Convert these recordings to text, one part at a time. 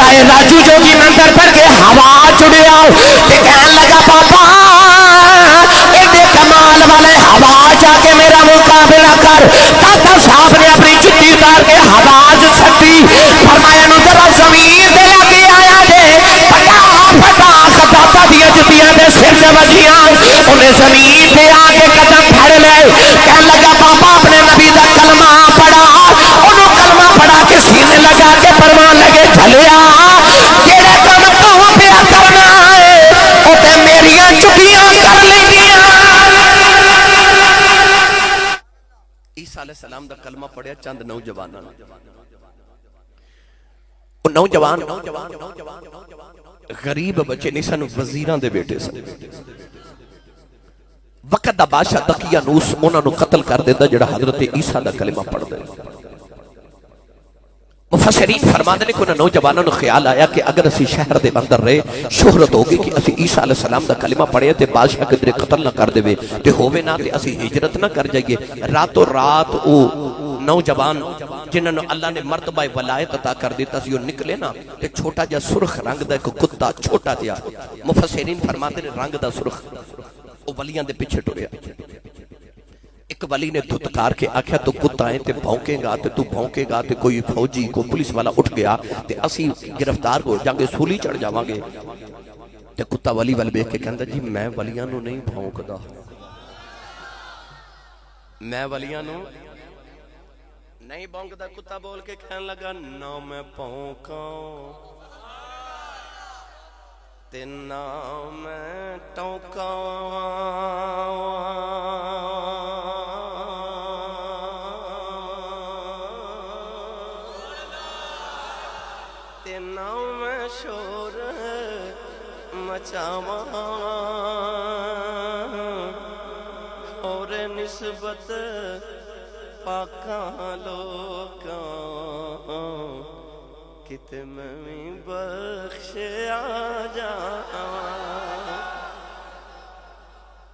رائے راجو جوگی منتر پڑھ کے ہوا چڑیا تے کہن لگا بابا ایڈے کمال والے ہوا جا کے میرا مقابلہ کر. داتا صاحب نے اپنی جتی اتار کے ہوا سٹی فرمایا نو ذرا زمین دے لگے آیا جے پٹا پٹا داتا دیا جتیاں دے سر سے وجیاں انہیں زمین پہ آ کے قدم پھڑ لے. کہن لگا بابا اپنے نبی دا کلمہ پڑھا. انہوں کلمہ پڑھا کے سینے لگا کے فرمان لگے جھلیا جیڑا کم تو پیا کرنا ہے اوتے میریاں چٹیاں کر لینگیاں. عیسیٰ علیہ السلام دا کلمہ پڑھیا چند نوجواناں نوجوان غریب بچے نہیں سن وزیراں دے بیٹے سن. وقت دا بادشاہ دقیانوس انہاں نو قتل کر دیندا جڑا حضرت عیسیٰ دا کلمہ پڑھدا ہے. مفسرین فرماندے نے کہ انہاں نوجواناں نو خیال آیا کہ اگر اسی شہر دے اندر رہے شہرت ہوگی کہ اسی عیسیٰ علیہ السلام دا کلمہ پڑھے تے بادشاہ کدھر قتل نہ کر دے تے ہووے نہ تے اسی ہجرت نہ کر جائیے. راتوں رات او نوجوان جنہاں نو اللہ نے مرتبہ ولایت عطا کر دیتا سی وہ نکلے نا تے چھوٹا جا سرخ رنگ دا ایک کتا چھوٹا جا مفسرین فرماتے نے رنگ دا سرخ وہ ولیاں دے پیچھے ٹریا. ایک ولی نے دھتکار کے آکھیا تو کتا ہے تے بھونکے گا تے تو بھونکے گا تے کوئی فوجی کوئی پولیس والا اٹھ گیا تے اسی گرفتار ہو جاؤں گے سولی چڑھ جاواں گے. تے کتا ولی ول بیٹھ کے کہندا جی میں ولیاں نو نہیں بھونکدا میں ولیاں نو نہیں بھونکدا. کتا بول کے کہن لگا نہ میں بھونکاں تے نہ میں ٹوکاں تے نہ میں شور مچاواں اور نسبت پاکاں لوکاں کتے میں بخش آ جاواں.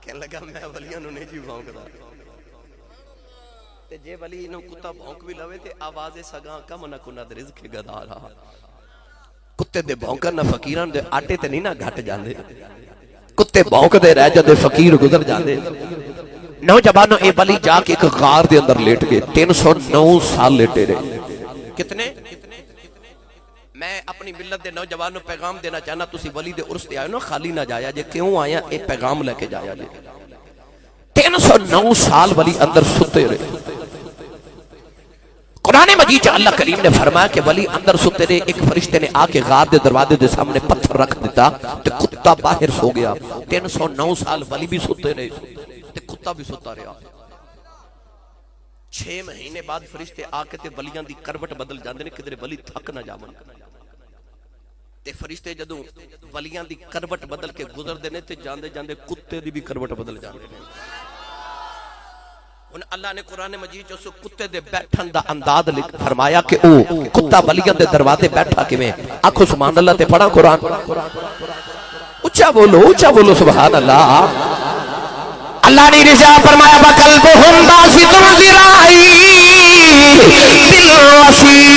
کہنے لگا میں ولیاں نو نہیں جی بھونکدا تے جے ولی نو کتا بھونک بھی لوے تے آواز سگاں کم نہ کنا دے رزق گدا رہا. کتے دے بھونکن نہ فقیراں دے آٹے تے نہیں نہ گھٹ جاندے کتے بھونک دے رہ جاندے فقیر گزر جاندے. نوجوانوں اے ولی جا کے ایک غار دے اندر لیٹ گئے 309 سال لیٹے رہے. کتنے میں اپنی ملت دے نوجوانوں پیغام دینا چاہنا تسی ولی دے عرس تے آئے نا خالی نہ جایا جے کیوں آیا اے پیغام لے کے جایا جے. 309 سال ولی اندر ستے رہے. قرآن مجید اللہ کریم نے فرمایا کہ ولی اندر ستے رہے. ایک فرشتے نے آ کے غار دے دروازے دے سامنے پتھر رکھ دیتا تے کتا باہر سو گیا. 309 سال ولی بھی ستے رہے تے کتا بھی ستا رہا. 6 مہینے بعد فرشتے آ کے تے ولیاں دی کروٹ بدل جاندے نے کدھر ولی تھک نہ جاون تے فرشتے جدوں ولیاں دی کروٹ بدل کے گزر دے نے تے جاندے جاندے کتے دی بھی کروٹ بدل جاندے نے. ان اللہ نے قرآن مجید جو کتے دے بیٹھن دا انداز فرمایا کہ او کتا ولیاں دے دروازے بیٹھا کیویں. آکھو سبحان اللہ تے پڑھا قرآن. اونچا بولو سبحان اللہ. اللہ نے رضا فرمایا وَقَلْبُهُمْ بَاسِطٌ ذِرَاعَيْهِ بِالْوَصِيلِ.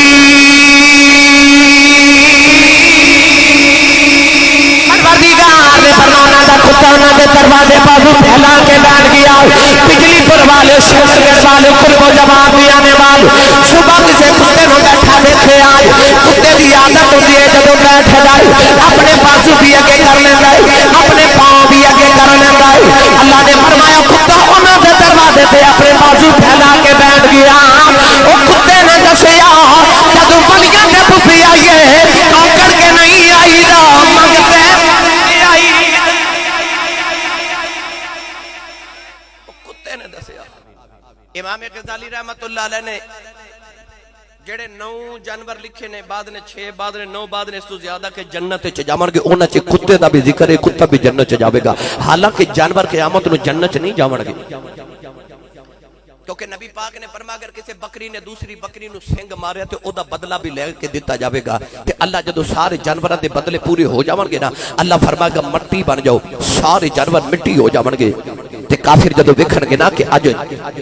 پروردگار نے فرمانا دا کتا نہ دے دروازے بازو پھیلا کے بیٹھ گیا. بجلی پر والے شمر کے والے کل کو جواب بھی آنے والے صبح کسے کتے نو بیٹھا دیکھے آئے. کتے دی عادت ہوتی ہے جب بیٹھ جائے اپنے بازو بھی اگے کر لیں گے اپنے پاؤں بھی اگے کر لیں گے. اللہ نے فرمایا کتا انہوں دے دروازے پہ اپنے بازو پھیلا کے بیٹھ گیا. وہ کتے نے دسیا جب ولیاں دے پھپھی آئیے آکڑ کے نہیں آئی دا منگتے آئی. کتے نے دسیا. امام غزالی رحمت اللہ علیہ نے جڑے 9 جانور لکھے نے بعد نے 6 بعد نے 9 بعد نے اس تو زیادہ کہ جنت چ جاون گے انہاں چ کتے دا بھی ذکر ہے. کتا بھی جنت چ جاوے گا حالانکہ جانور قیامت نو جنت نہیں جاون گے کیونکہ نبی پاک نے فرمایا اگر کسی بکری نے دوسری بکری نو سنگ ماریا تو او دا بدلہ بھی لے کے دیتا جاوے گا. تے اللہ جدو سارے جانوراں دے بدلے پورے ہو جاون گے نا اللہ فرمائے گا مٹی بن جاؤ. سارے جانور مٹی ہو جاون گے تے کافر جدو ویکھن گے نا کہ اج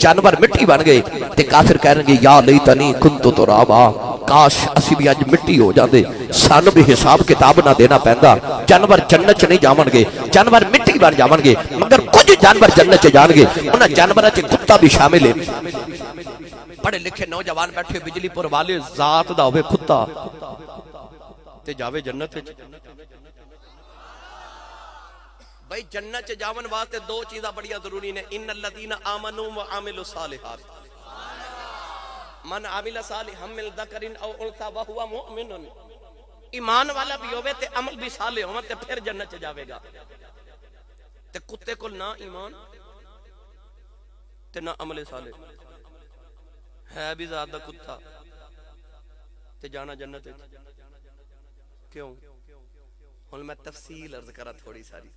جانور مٹی بن گئے تے کافر کہن گے یا لیتنی کنت ترابا کاش اسی بھی اج مٹی ہو جاندے سانو بھی حساب کتاب نہ دینا پیندا جانور جنت چ نہیں جاون گے جانور مٹی بن جاون گے مگر کچھ جانور جنت چ جان گے انہاں جانوراں چ کتا بھی شامل ہے پڑھے لکھے نوجوان بیٹھے بجلی پور والے ذات دا ہوے کتا تے جاوے جنت وچ بھائی جنت چ جاون واسطے دو چیزاں بڑیاں ضروری نے ان الذین آمنوا وعملوا الصالحات من عمل صالحا من ذکر او انثى وهو مؤمن ایمان والا بھی ہوے تے عمل بھی صالح ہو تے پھر جنت چ جاوے گا تے کتے کول نہ ایمان تے نہ عمل صالح ہے بھی ذات دا کتا تے جانا جنت وچ کیوں ہن میں تفصیل عرض کرا تھوڑی ساری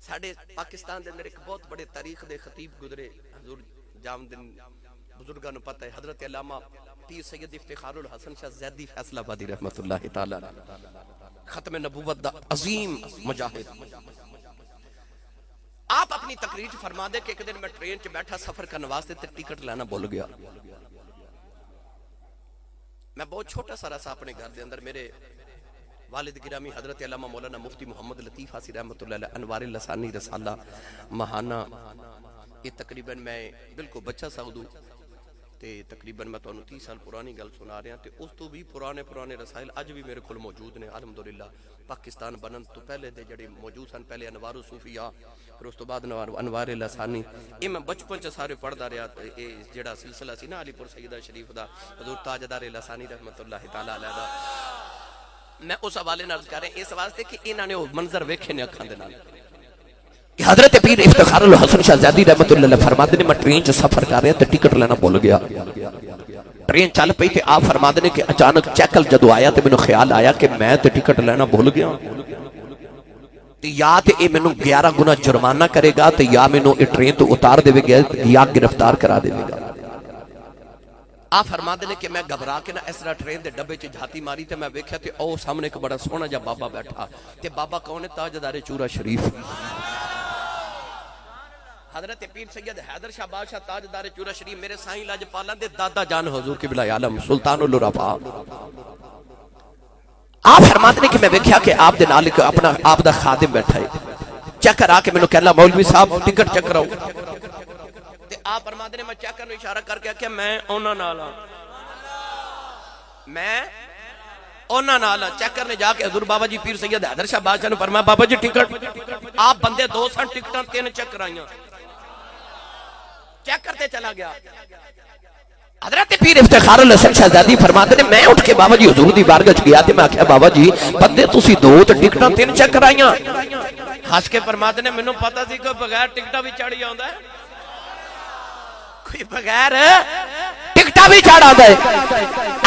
ساڈے پاکستان دے اندر ایک بہت بڑے تاریخ دے خطیب گزرے حضور جامدن بزرگاں نوں پتہ ہے حضرت علامہ پیر سید افتخار الحسن شاہ زیدی فیصلہ آبادی رحمت اللہ تعالی ختم نبوت دا عظیم مجاہد آپ اپنی تقریر فرما دے کہ ایک دن میں ٹرین چ بیٹھا سفر کرنے واسطے تے ٹکٹ لینا بھول گیا میں بہت چھوٹا سا رہا اپنے گھر دے اندر میرے والد گرامی حضرت علامہ مولانا مفتی محمد لطیف حاصی رحمت اللہ علیہ انوار لسانی رسالہ ماہانہ یہ تقریباً میں بالکل بچہ سعودو تے تقریباً میں تو 30 سال پرانی گل سنا رہا تے اس تو بھی پرانے رسائل اج بھی میرے کول موجود نے الحمدللہ پاکستان بنن تو پہلے دے جڑے موجود سن پہلے انوار صوفیہ پھر اس تو بعد انوار لسانی یہ میں بچپن چ سارے پڑھدا رہیا اے جڑا سلسلہ سی نا علی پور سیدہ شریف دا حضور تاجدار لسانی رحمت اللہ تعالی علیہ دا میں اس حوالے نال کر رہا اس واسطے کہ انہاں نے وہ منظر ویکھے نے اکھاں دے نال حضرت پیر افتخار الحسن شاہ زیدی رحمت اللہ علیہ فرماتے نے میں ٹرین چ سفر کر رہا تے ٹکٹ لینا بھول گیا ٹرین چل پئی تے آپ فرماتے نے کہ اچانک چیکل جدو آیا تے مینوں خیال آیا کہ میں تے ٹکٹ لینا بھول گیا تے یا تے اے مینوں 11 گنا جرمانہ کرے گا تے یا مینوں اے ٹرین تو اتار دے گا یا گرفتار کرا دے گا آپ فرماتے نے کہ میں گھبرا کے نہ اس طرح ٹرین دے ڈبے چ جھاتی ماری تے میں ویکھیا تے او سامنے ایک بڑا سونا جا بابا بیٹھا تے بابا کون ہے تاجدار چورا شریف حضرت پیر سید حیدر شاہ بادشاہ تاجدار چورا شریف میرے سائیں لاجپالاں دے دادا جان حضور قبلہ عالم سلطان العرفاء آپ فرماتے نے کہ میں ویکھیا کہ آپ دے نال اپنا آپ دا خادم بیٹھا ہے چیک کرا کے مینوں کہلا مولوی صاحب ٹکٹ چیک کراؤ تے آپ فرماتے نے میں چیک کرنے اشارہ کر کے کہ میں انہاں نال میں انہاں نال چیک کرنے جا کے حضور بابا جی پیر سید حیدر شاہ بادشاہ نے فرمایا بابا جی ٹکٹ آپ بندے 2 سن ٹکٹاں 3 چیک کرائیاں چیک کرتے چلا گیا حضرت پیر افتخار الحسن شاہ زیدی فرماتے نے میں اٹھ کے بابا جی حضور دی بارگاہ گیا تے میں آکھیا بابا جی بندے تسی 2 تے ٹکٹاں 3 چیک کرائیاں ہس کے فرماتے نے مینوں پتہ سی کہ بغیر ٹکٹاں بھی چڑھ جاندا ہے کوئی بغیر ٹکٹاں بھی چڑھ آندا ہے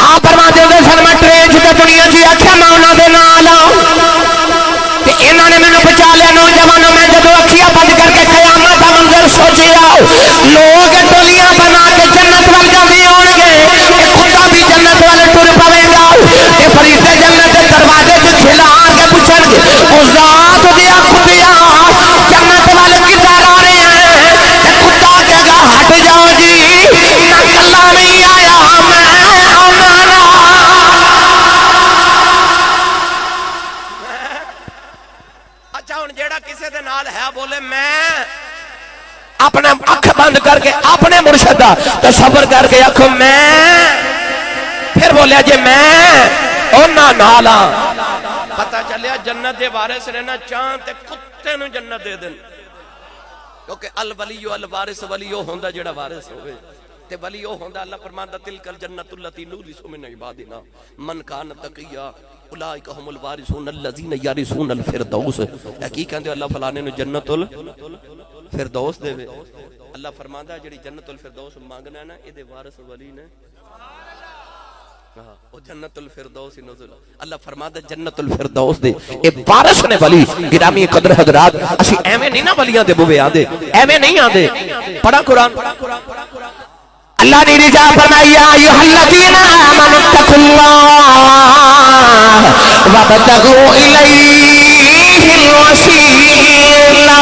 آپ فرماتے ہیں سن میں ٹرین تے دنیا سی آکھیا میں انہاں دے نال تے انہاں نے مینوں بچا لیا نوجوانوں میں جدوں اکھیاں بند کر کے قیامت دا منظر سوچیا لوگ ٹولیاں بنا کے جنت ول جاندے ہون گے خدا بھی جنت ول ٹر پوے گا تے فرشتے جنت دے دروازے تے کھلا کے پوچھن گے او ذات دیا خدیا جنت ول کدھر آ رہے ہیں تے خدا کہے گا ہٹ جاؤ جی میں کلا نہیں آیا میں آنا جیڑا کسے دے نال ہے بولے میں اپنے اکھ بند کر کے اپنے مرشد دا تصور کر کے آکھو میں پھر بولیا جی میں انہاں نال پتہ چلیا جنت دے وارث رہنا چاند تے کتے نوں جنت دے دین کیونکہ الولی الوارث ولی ہوندا جیڑا وارث ہوے تے ولی ہوندا اللہ فرماندا تلک الجنت التی نورث من عبادنا من کان تقیا اولئک هم الوارثون الذین یرثون الفردوس کی کہندے اللہ فلانے نو جنت الفردوس دے اللہ فرماندا جڑی جنت الفردوس مانگنا ہے نا اے دے وارث ولی نے او جنت الفردوس نزل اللہ فرماتا جنت الفردوس دے اے وارث نے ولی گرامی قدر حضرات اسی ایویں نہیں نا ولیاں دے بوے آندے ایویں نہیں آندے پڑھا قرآن اللہ نے رجا فرمائی یا ایھا الذین آمنوا اتقوا اللہ وابتغوا الیہ الوسیلہ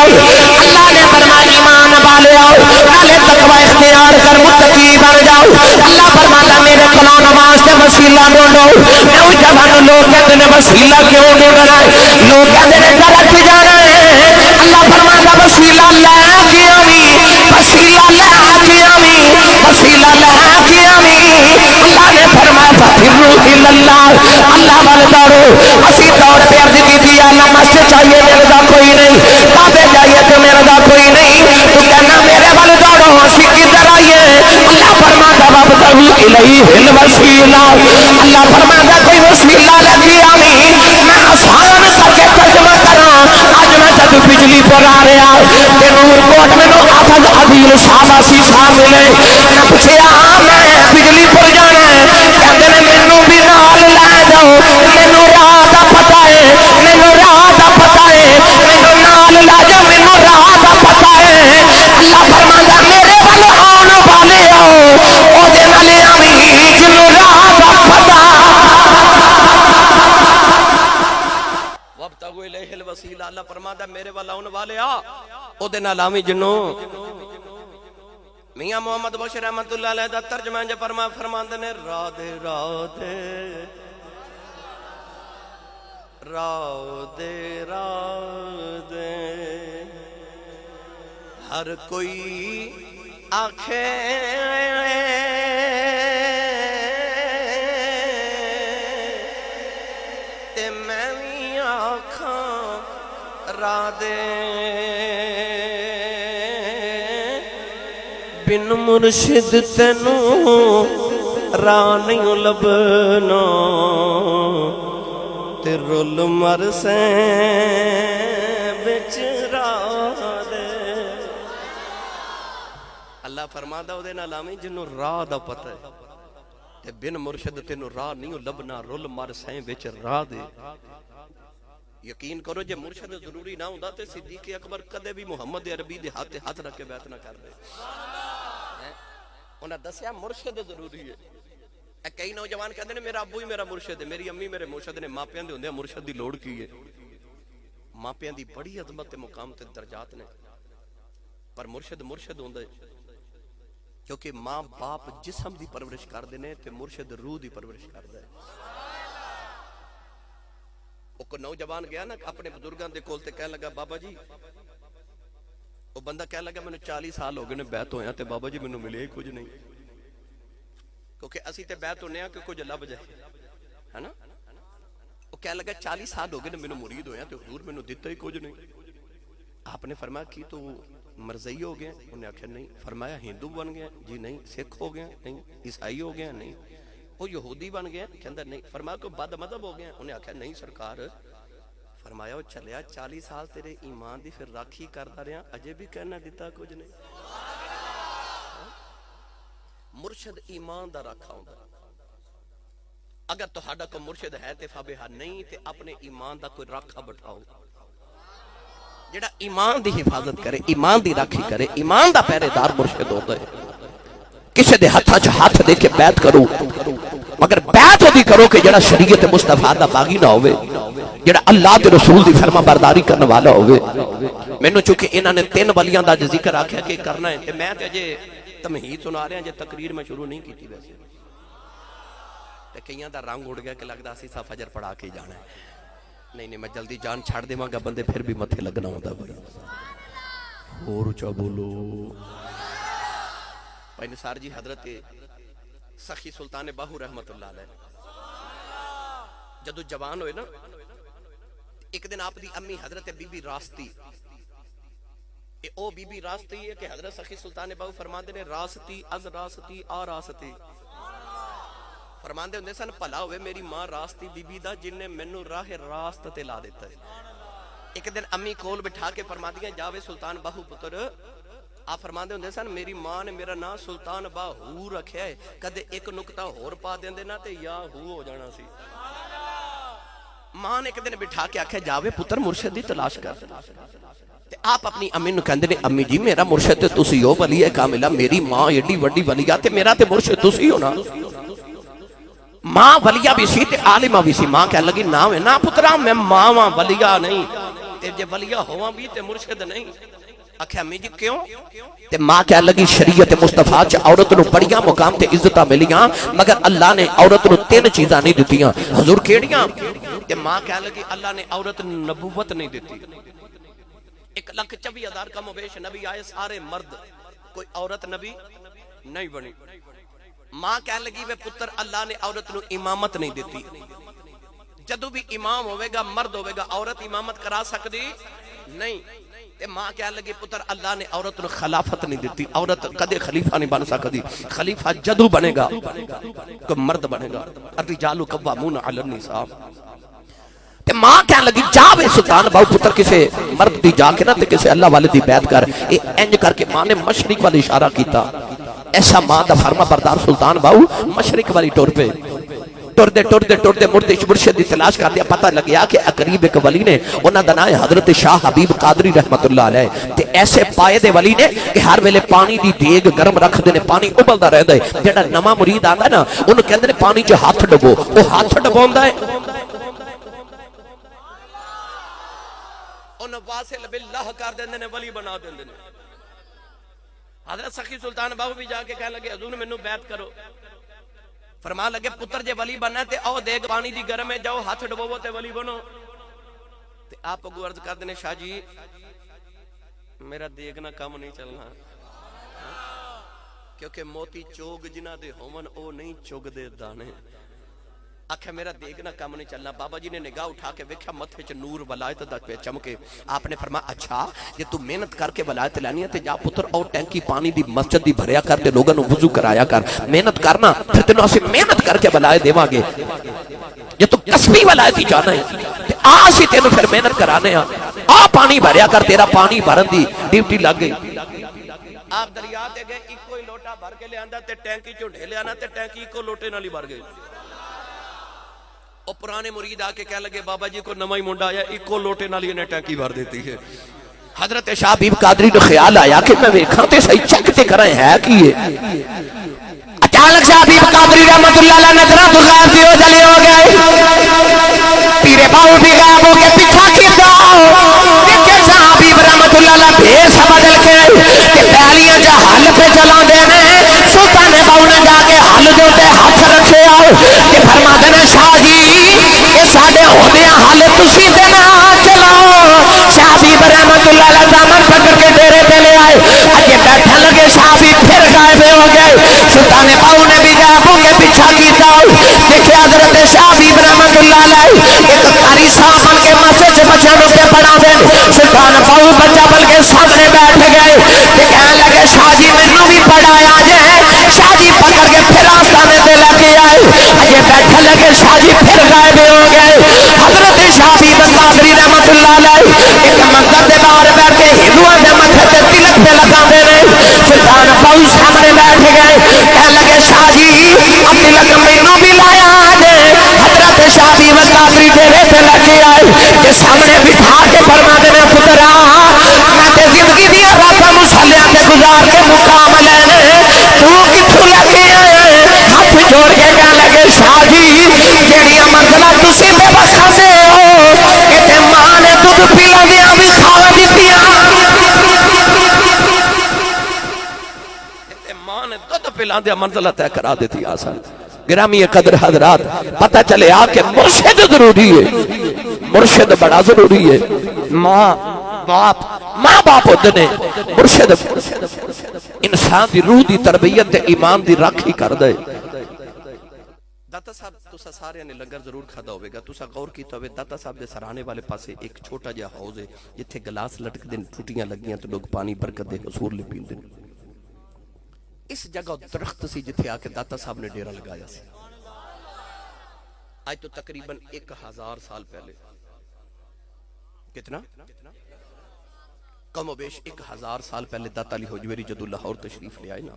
اللہ نے فرمایا ایمان والو نالے تقوی اختیار کر متقی بن جاؤ اللہ فرماتا میرے کلام نماز تے وسیلہ ڈھونڈو۔ نوجوان لوگ کہتے ہیں وسیلہ کیوں ڈھونڈنا ہے؟ لوگ کہتے ہیں غلط جانا ہے۔ اللہ فرماتا وسیلہ لے کے آویں، وسیلہ لے کے آویں، وسیلہ لے کے آویں۔ اللہ نے فرمایا فَفِرُّوا إِلَى اللَّهِ، اللہ والے دوڑو۔ اسی طور پہ عرض کی تھی اللہ مسجد چاہیے میرے دا کوئی نہیں، کعبے جائیے تو میرے دا کوئی نہیں، تو کہنا میرے والے دوڑو اسی کدھر آئیے؟ اللہ فرماتا وَابْتَغُوا إِلَيْهِ الْوَسِيلَةَ، اللہ فرماتا کوئی وسیلہ لگی آویں۔ میں آسان کر کے ترجمہ کراں، اج میں جب بجلی پر آ رہا تے نور کوٹ مینوں آفت عدیل شاباشی شاہ ملے، میں پوچھیا میں بجلی پر جانا ہے، کہندے نے مینوں بھی نال لے جاؤ، مینوں راہ دا پتہ ہے، مینوں راہ دا پتہ ہے، مینوں نال لے جاؤ، مینوں راہ دا پتہ ہے۔ اللہ فرماندا میرے ول آن والے ہو او دے نال آویں جنوں راہ دا پتہ۔ وابتغوا الیہ الوسیلہ، اللہ فرماندا میرے ول آن والے آ او دے نال آویں جنوں۔ میاں محمد بخش رحمت اللہ علیہ دا ترجمہ جو فرماندے نے رادے رادے رادے رادے ہر کوئی آنکھیں تے میں بھی آنکھاں رادے بن مرشد تینوں راہ نہیں لبنا تے رول مر سے بچ راہ دے۔ اللہ فرماتا او دے نال آویں جنوں راہ دا پتہ ہے تے بن مرشد تینوں راہ نہیں لبنا رول مر سے بچ راہ دے۔ یقین کرو جے مرشد ضروری نہ ہوندا تے صدیق اکبر کدے بھی محمد عربی دے ہاتھ رکھ کے بیعت نہ کر دے۔ انہاں دسیا مرشد ضروری ہے۔ کئی نوجوان کہتے ہیں میرا ابو ہی میرا مرشد ہے، میری امی میرے مرشد نے، ماں پیاں دے ہوندے مرشد دی لوڑ کی ہے؟ ماں پیاں دی بڑی عظمت تے مقام تے درجات نے، پر مرشد مرشد ہوندا ہے کیونکہ ماں باپ جسم دی پرورش کردے نے تے مرشد روح دی پرورش کردا ہے۔ او کو نوجوان گیا نا اپنے بزرگاں دے کول تے کہنے لگا بابا جی، وہ بندہ کہنے لگا میں نے 40 سال ہو گئے نے بیعت ہویا تے بابا جی میں نے ملے ہی کچھ نہیں، کیونکہ اسی تے بیعت ہونے ہیں کہ کچھ لب جائے ہے نا۔ وہ کہنے لگا 40 سال ہو گئے نے میں نے مرید ہویا تے حضور میں نے دیتا ہی کچھ نہیں۔ آپ نے فرمایا کی تو مرزئی ہو گئے؟ انہیں آخیا نہیں۔ فرمایا ہندو بن گئے؟ جی نہیں۔ سکھ ہو گئے؟ نہیں۔ عیسائی ہو گئے؟ نہیں۔ وہ یہودی بن گئے؟ کہندہ نہیں۔ فرمایا کوئی بد مذہب ہو گئے؟ انہیں آخیا نہیں سرکار۔ فرمایا وہ چلیا 40 سال تیرے ایمان دی پھر راکھی کرتا رہا اجے بھی کہنا دیتا کچھ نہیں۔ مرشد ایمان دا راکھا ہوندا۔ اگر تہاڈا کوئی مرشد ہے تے فابہا، نہیں تے اپنے ایمان دا کوئی راکھا بٹھاؤ جڑا ایمان دی حفاظت کرے، ایمان دی راکھی کرے۔ ایمان دا پہرے دار مرشد ہوندا ہے۔ کسے دے ہتھاں چ ہاتھ دے کے بیعت کرو، مگر بیعت دی کرو کہ جڑا شریعت مصطفیٰ دا باغی نہ ہوئے، جڑا اللہ دے رسول دی فرما برداری کرنے والا ہوئے۔ مینوں چونکہ انہاں نے 3 ولیاں دا ذکر آکھیا کہ کرنا ہے تے میں تے اجے تمہید سنا رہے ہیں، جے تقریر میں شروع نہیں کیتی ویسے تے کئیاں دا رنگ اڑ گیا کہ لگدا سی سا فجر پڑھا کے جانا ہے۔ نہیں میں جلدی جان چھاڑ دیواں گا، بندے پھر بھی متھے لگنا ہوندا بھائی۔ اور اونچا بولو۔ بھائی نثار جی حضرت سخی سلطان باہو رحمت اللہ علیہ جدو جوان ہوئے نا، ایک دن آپ دی امی حضرت بی بی راستی، او بی بی راستی ہے کہ حضرت سخی سلطان باہو فرماندے نے راستی از راستی آ راستی، فرماندے ہوندے سن پلا ہوئے میری ماں راستی بی بی دا جن نے مینوں راہ راست تے لا دیتا ہے۔ ایک دن امی کول بٹھا کے فرماندیاں جاوے سلطان باہو پتر، آپ فرماندے ہوندے سن میری ماں نے میرا نام سلطان باہو رکھیا ہے، کدے ایک نکتہ ہور پا دیندے نا تے یا ہو جانا سی۔ ماں نے ایک دن بٹھا کے آکھے جاوے پتر مرشد دی تلاش کر۔ تے آپ اپنی امی نو کہندے نے امی جی میرا مرشد تے تسی ہو، ولی کاملہ میری ماں ایڈی وڈی ولیہ تے میرا تے مرشد تسی ہو نا۔ ماں ولیہ بھی سی تے عالمہ بھی سی۔ ماں کہہ لگی نا میں نا پترا میں ماں ولیہ نہیں تے جے ولیہ ہوا بھی تے مرشد نہیں۔ آکھیا امی جی کیوں؟ تے ماں کہہ لگی شریعت مصطفیٰ چ عورت نو بڑیاں مقام تے عزتاں ملیاں مگر اللہ نے عورت نو 3 چیزاں نہیں دتیاں حضور کیڑیاں؟ تے ماں کہہ لگی اللہ نے عورت نبوت نہیں دیتی 1,24,000 کم و بیش نبی آئے سارے مرد کوئی عورت نبی نہیں بنی ماں کہہ لگی وے پتر اللہ نے عورت نو امامت نہیں دیتی جدو بھی امام ہوئے گا مرد ہوئے گا عورت امامت کرا سکتی نہیں تے ماں کہہ لگی پتر اللہ نے عورت نو خلافت نہیں دیتی عورت کدے خلیفہ نہیں بن سکتی خلیفہ جدو بنے گا تو مرد بنے گا الرجال قوامون علی النساء تے ماں کہنے لگی جا بے سلطان باؤ پتر کسے مرد دی جا کے نا تے کسے اللہ والے دی بیعت کر انج کر کے ماں نے مشرق والی اشارہ کیتا ایسا ماں دا فرما بردار سلطان باؤ مشرق والی ٹور پہ ٹردے مردے مرشد دی تلاش کر دیا پتہ لگیا کہ اقریب ایک ولی نے انہاں دا نام ہے حضرت شاہ حبیب قادری رحمت اللہ علیہ تے ایسے پائے دے ولی نے کہ ہر ویلے پانی دی دیگ گرم رکھ دے نے پانی ابلدا رہندا ہے جڑا نواں مرید آندا نا اونوں کہندے نے پانی چ ہاتھ ڈبو او ہاتھ ڈبوندا ہے اونوں واصل باللہ کر دیندے نے ولی بنا دیندے نے حضرت سخی سلطان باہو بھی جا کے کہنے لگے حضور مینوں بیعت کرو فرما لگے پتر جے ولی بننا تے او دیکھ پانی دی گرم ہے جاؤ ہاتھ ڈبوو تے ولی بنو تے آپ کو عرض کر دینے شاہ جی میرا دیکھنا کام نہیں چلنا کیونکہ موتی چوگ جنہ دے ہومن او نہیں چوگ دے دانے آکھے میرا دیکھنا کام نہیں چلنا بابا جی نے نگاہ اٹھا کے ویکھا متھے چ نور ولایت دا پہ چمکے آپ نے فرمایا اچھا یہ تو محنت کر کے ولایت لانی ہے تے جا پتر او ٹینکی پانی دی مسجد دی بھریا کر تے لوگاں نو وضو کرایا کر محنت کرنا پھر تینوں اسی محنت کر کے ولایت دیواں گے یہ تو کسبی ولایت ہی جانا ہے تے اسی تینوں پھر محنت کرانے آ پانی بھریا کر تیرا پانی بھرن دی ڈیوٹی لگ گئی آپ دریا تے گئے اکو ہی لوٹا بھر کے لے آندا تے ٹینکی چوں ڈھیلے آنا تے ٹینکی اکو لوٹے نال ہی بھر گئی اور پرانے مرید آ کے کہہ لگے بابا جی کو نواں ہی منڈا آیا ایکو لوٹے نال انہیں ٹینکی بھر دیتی ہے حضرت شاہ حبیب قادری کو خیال آیا کہ میں ویکھاں تے صحیح چیک تے کریں ہے کی ہے اچانک شاہ حبیب قادری رحمت اللہ علیہ نظراں تو غائب بھی ہو جلے ہو گئے پیرے باؤ بھی غائب ہو کے پیچھا کیتا دیکھے شاہ حبیب رحمت اللہ علیہ بھیس بدل کے کہ پہلیاں جا حل پہ چلا دینے سلطان باؤ نے جا کے حل دے تے ہاتھ رکھے آؤ کہ فرما دینا شاہ جی یہ ساڑے ہونے حال تسی دینا چلاؤ شاہ حبیب رحمت اللہ علیہ دامن پکڑ کے ڈیرے پہ لے آئے اجے بیٹھا لگے شاہ حبیب پھر غائب ہو گئے سلطان باؤ نے بھی غائبوں کے پیچھا کیتا دیکھے حضرت شاہ حبیب رحمت اللہ علیہ ایک قاری صاحب بن کے مسجد سے بچانوں پہ پڑھا دیں سلطان باؤ بچہ بن کے سامنے بیٹھ گئے کہ کہنے لگے شاہ جی مینوں بھی پڑھایا جائے شاہ جی پکڑ کے پھر آستانے پہ لے کے آئے اجے بیٹھا لگے شاہ جی پھر غائب ہو گئے حضرت شاہ حبیب قادری رحمت اللہ علیہ ایک منظر دے باہر بیٹھ کے ہندوؤں دے ماتھے تے تلک پہ لگا دے رہے سلطان باؤ سامنے بیٹھ گئے کہنے لگے شاہ جی اب تلک مینوں بھی لایا جے حضرت شاہ حبیب قادری ڈیرے پہ لے کے آئے کہ سامنے بٹھا کے فرما دینے پترا میں تے زندگی دیا راتاں مسلیاں تے گزار کے مقام لینے تو کتھوں لے کے آئے ہاتھ جوڑ کے کہنے لگے شاہ جی جیڑیاں منزلہ تسی بے بس کھاتے ہو کہ تے ماں نے دودھ پلا دیا بھی کھا دیتیاں تے ماں نے دودھ پلا دیا منزلہ طے کرا دیتی آسان گرامی قدر حضرات پتہ چلے آ کہ مرشد ضروری ہے مرشد بڑا ضروری ہے ماں باپ ہوتے نے مرشد انسان دی روح دی تربیت تے ایمان دی راکھی کر دے داتا صاحب تسا سارے نے لنگر ضرور کھادا ہوئے گا تسا غور کیتا ہوئے داتا صاحب دے سرانے والے پاسے ایک چھوٹا جا حوض ہے جتھے گلاس لٹک دن ٹوٹیاں لگیاں تو لوگ پانی برکت دے حصور لے پین دن اس جگہ درخت سی جتھے آ کے داتا صاحب نے ڈیرہ لگایا سی آج تو تقریباً 1000 سال پہلے کتنا کم و بیش 1000 سال پہلے داتا علی حجویری جدو لاہور تشریف لے آئے نا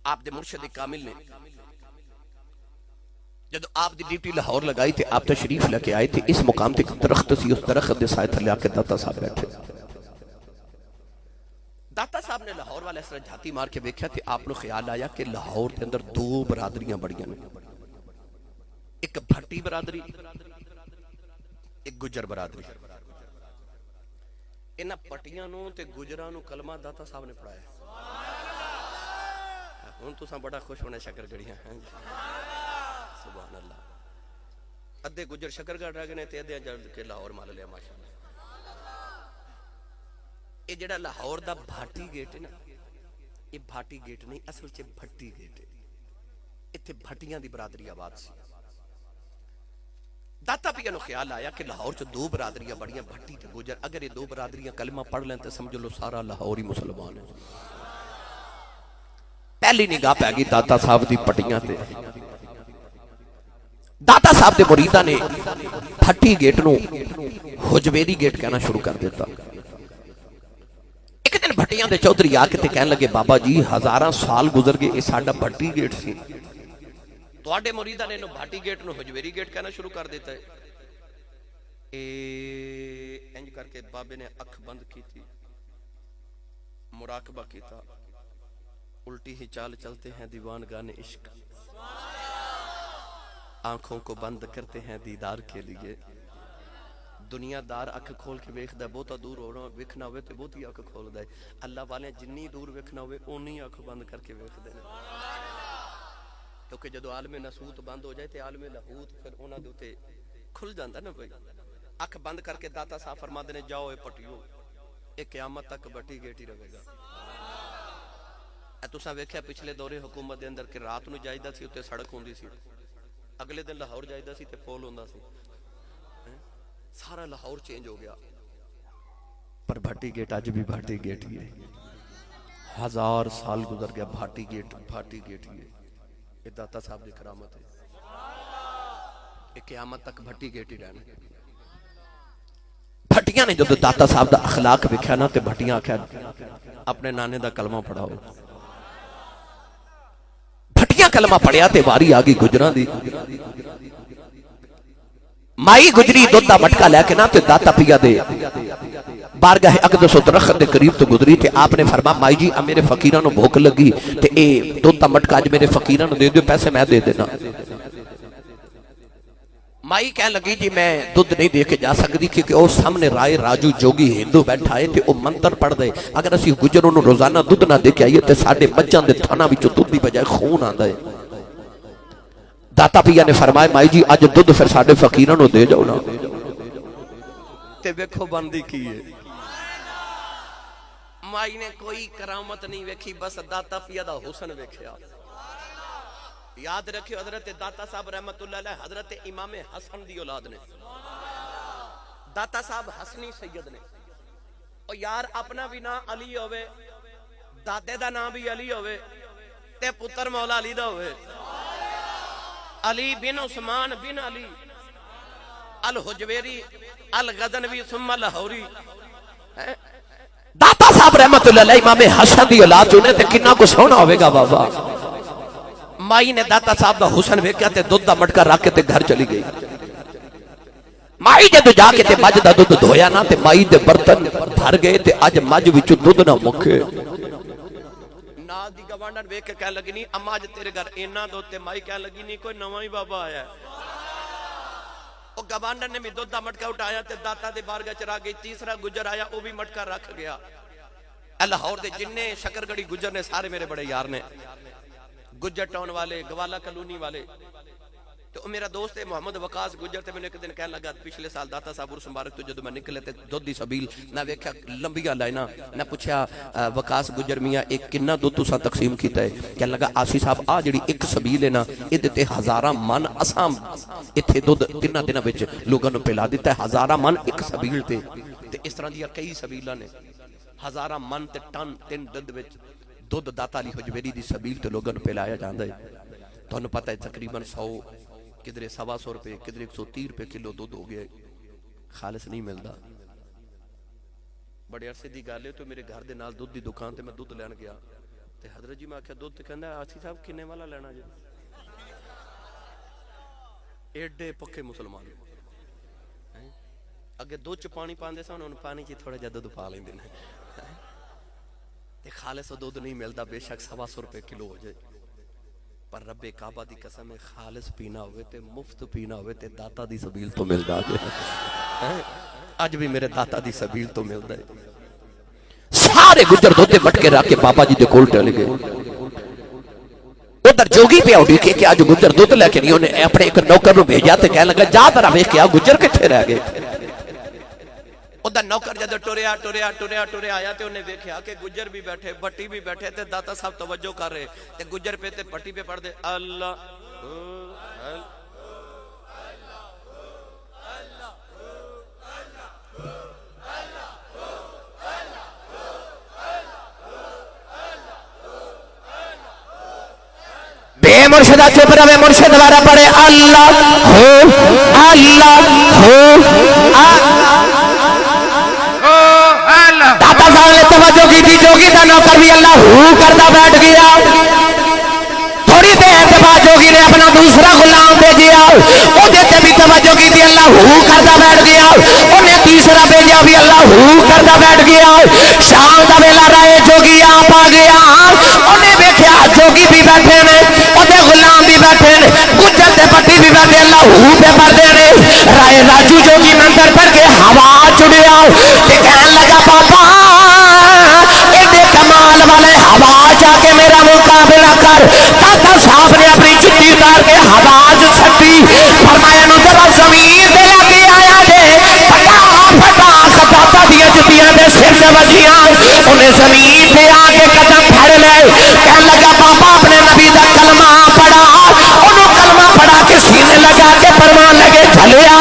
آپ دے مرشد کامل نے جدو آپ دی ڈیوٹی لاہور لگائی تھے آپ تشریف لے کے آئے تھے اس مقام تے درخت سی اس درخت دے سائے تھلے آ کے داتا صاحب بیٹھے داتا صاحب نے لاہور والے اس طرح جھاتی مار کے دیکھا تھے آپ نے خیال آیا کہ لاہور کے اندر 2 برادریاں بڑیاں نے ایک بھٹی برادری ایک گجر برادری انہاں پٹیاں نو تے گجراں نو کلمہ داتا صاحب نے پڑھایا. ہن تساں بڑا خوش ہونے شکر گڑیاں ہیں. سبحان اللہ. ادھے گجر شکر گڑھ رہ گئے نے تے ادھے جڑ کے لاہور مال لیا ماشاءاللہ. اے جڑا لاہور دا بھاٹی گیٹ ہے نا، یہ بھاٹی گیٹ نہیں، اصل چ بھٹی گیٹ ہے. اتھے بھٹیاں دی برادری آباد سی. داتا پیا نو خیال آیا کہ لاہور چ دو برادریاں بڑیاں، بھٹی تے گجر. اگر یہ دو برادریاں کلمہ پڑھ لیں تو سمجھ لو سارا لاہور ہی مسلمان ہے. پہلی نگاہ پہ گئی داتا صاحب دی پٹیاں تے. داتا صاحب دے مریداں نے بھٹی گیٹ نو حجویری گیٹ کہنا شروع کر دیتا. ایک دن بھٹیاں دے چودھری آ کے تے کہنے لگے بابا جی 1000 سال گزر گئے یہ ساڈا بھٹی گیٹ سی، تواڈے مریداں نے بھٹی گیٹ نو حجویری گیٹ کہنا شروع کر دیتا ہے. انج کر کے بابے نے اکھ بند کی تھی، مراقبہ کیتا. الٹی ہی چال چلتے ہیں دیوان گانے عشق، آنکھوں کو بند کرتے ہیں دیدار کے لیے. دنیا دار اکھ کھول کے ویکھدا، بہتا دور ہونا ویکھنا ہوئے تے بہتی اکھ کھولدا ہے. اللہ والے جنی دور ویکھنا ہوئے اونی اکھ بند کر کے ویکھدے نے. کیونکہ جدو عالم ناسوت بند ہو جائے تے عالم لاہوت پھر انہاں دے اوتے کھل جاندا نا بھائی. اکھ بند کر کے داتا صاحب فرماندے نے جاؤ اے پٹیو، اے قیامت تک بٹی گیٹ ہی رہے گا. اے تساں ویکھیا پچھلے دورے حکومت دے اندر کہ رات نو جائیدا سی اوتے سڑک ہوندی سی، اگلے دن لاہور جائیدا سی تے پول ہوندا سی. سارا لاہور چینج ہو گیا. پر بھٹی گیٹ اج بھی بھٹی گیٹ ہی ہے. 1000 سال گزر گیا بھٹی گیٹ ہی ہے. یہ داتا صاحب دی کرامت ہے. یہ قیامت تک بھٹی گیٹ ہی رہنا. بھٹیاں نے جدو داتا صاحب دا اخلاق ویکھیا نا تے بھٹیاں آکھیا اپنے نانے دا کلمہ پڑھاؤ. بھٹیاں کلمہ پڑھیا تے واری آ گئی گجراں دی. مائی گجری دودھ دا مٹکا لے کے نا تے داتا پیا دے بارگاہ اقدس و درخت دے قریب تو گزری تے آپ نے فرمایا مائی جی میرے فقیراں نو بھوک لگی تے اے دودھ دا مٹکا اج میرے فقیراں نو دے دیو، پیسے میں دے دینا. مائی کہہ لگی جی میں دودھ نہیں دے کے جا سکتی کیونکہ او سامنے رائے راجو جوگی ہندو بیٹھا ہے تے او منتر پڑھ دے. اگر اسی گجروں نو روزانہ دودھ نہ دے کے آئیے تے ساڈے مجھاں دے تھاناں وچوں دودھ دی بجائے خون آندا ہے. داتا پیا نے فرمایا مائی جی اج دودھ پھر ساڈے فقیراں نو دے جاؤ نا. تے ویکھو بندی کی ہے. مائی نے کوئی کرامت نہیں ویکھی، بس داتا پیا دا حسن ویکھیا. یاد رکھیو حضرت داتا صاحب رحمت اللہ علیہ حضرت امام حسن دی اولاد نے. داتا صاحب حسنی سید نے. او یار اپنا بھی نام علی ہوئے، دادے دا نام بھی علی ہوئے تے پتر مولا علی دا ہوئے. علی بن عثمان بن علی الحجویری الغزنوی ثم لاہوری. داتا صاحب رحمت اللہ علیہ امام حسن دی اولاد چنے تے کنا کو سونا ہوئے گا بابا. مائی نے داتا صاحب دا حسن ویکھیا تے دودھ دا مٹکا رکھ کے تے گھر چلی گئی. مائی جدو جا کے تے مجھ دا دودھ دھویا نا تے مائی دے برتن بھر گئے تے اج مجھ وچوں دودھ نہ مکے. نال دی گوانڈن ویکھ کے کہن لگی نہیں اما اج تیرے گھر اینا دودھ تے مائی کہن لگی نہیں کوئی نواں ہی بابا آیا ہے. او گوانڈن نے بھی دودھ دا مٹکا اٹھایا تے داتا دے بارگاہ چ رکھ گئی. تیسرا گجر آیا او بھی مٹکا رکھ گیا. لاہور دے جننے شکر گڑھی گجر نے سارے میرے بڑے یار نے. گجر ٹاؤن والے، گوالا کلونی والے. تو میرا دوست ہے محمد وقاص گجر تے میں نے ایک دن کہنے لگا پچھلے سال داتا صاحب عرس مبارک تو جدو میں نکلے تے دودھ دی سبیل نہ ویکھیا لمبیاں لائناں. نہ پوچھا وقاص گجر میاں ایک کنا دودھ تساں تقسیم کیتا ہے؟ کہنے لگا آسی صاحب آ جڑی ایک سبیل ہے نا ایدے تے 1000 من اساں ایتھے دودھ تیناں دناں وچ لوگاں نو پلا دتا ہے. 1000 من ایک سبیل تے اس طرح دی کئی سبیلاں نے. 1000 من تے ٹن تین دودھ وچ دودھ داتا علی حجویری دی سبیل تے لوگاں نو پلایا جاندا ہے. تانوں پتہ ہے تقریباً 100 کدھر 125 روپے کدھر 130 روپے کلو دودھ ہو گیا. خالص نہیں ملتا. بڑے عرصے دی گل ہے تو میرے گھر دے نال دودھ دی دکان تے میں دودھ لین گیا تے حضرت جی میں آکھیا دودھ تے کہندا آسی صاحب کنے والا لینا جی؟ ایڈے پکے مسلمان اگے دودھ چ پانی پاندے سن ہن پانی چ تھوڑا جا دودھ پا لیندے نے. تے خالص دودھ نہیں ملتا بے شک 125 روپے کلو ہو جائے. پر رب کعبہ دی قسم ہے خالص پینا ہوئے تے مفت پینا ہوئے تے داتا دی سبیل تو مل جا جائے. اج بھی میرے داتا دی سبیل تو مل رہے سارے گجر دھوتے مٹکے رکھ کے بابا جی دے کول چلے گئے ادھر جوگی پہ اٹھی کہ اج گجر دودھ لے کے نہیں انہیں اپنے ایک نوکر نو بھیجا تے کہنے لگا جا ذرا ویکھ کے آ گجر کتھے رہ گئے ادھر نوکر جدو ٹریا ٹریا ٹریا ٹریا آیا تے انہیں ویکھیا کہ گجر بھی بیٹھے بٹی بھی بیٹھے تے داتا صاحب توجہ کر رہے تے گجر پہ تے بٹی پہ پڑھ دے اللہ بے مرشدہ چپ رہے مرشد دوبارہ پڑھے اللہ ہو داتا صاحب نے توجہ کی تھی جوگی دا نوکر بھی اللہ ہو کرتا بیٹھ گیا تھوڑی دیر کے بعد جوگی نے اپنا دوسرا غلام بھیجیا وہ دیتے بھی توجہ کی تھی اللہ ہو کرتا بیٹھ گیا انہیں تیسرا بھیجا بھی اللہ ہو کرتا بیٹھ گیا شام دا ویلا رہے جوگی آپ آ گیا انہیں دیکھا جوگی بھی بیٹھے نے انہیں غلام بھی بیٹھے نے گجر تے پٹی بھی بیٹھے اللہ ہو پہ پڑھ دے نے رائے راجو جوگی منتر پر کے ہوا چڑیا تے کہنے لگا پاپا ایڈے کمال والے ہوا جا کے میرا مقابلہ کر داتا صاحب نے اپنی جتی اتار کے ہوا جو سٹی فرمایا نو ذرا زمین دے لگے آیا دے پٹا پٹا داتا دیا جتیاں دے سر سے وجیاں انہیں زمین پہ آ کے قدم پھڑ لے کہنے لگا پاپا اپنے نبی دا کلمہ پڑھا انہوں کلمہ پڑھا کے سینے لگا کے فرمان لگے چلیا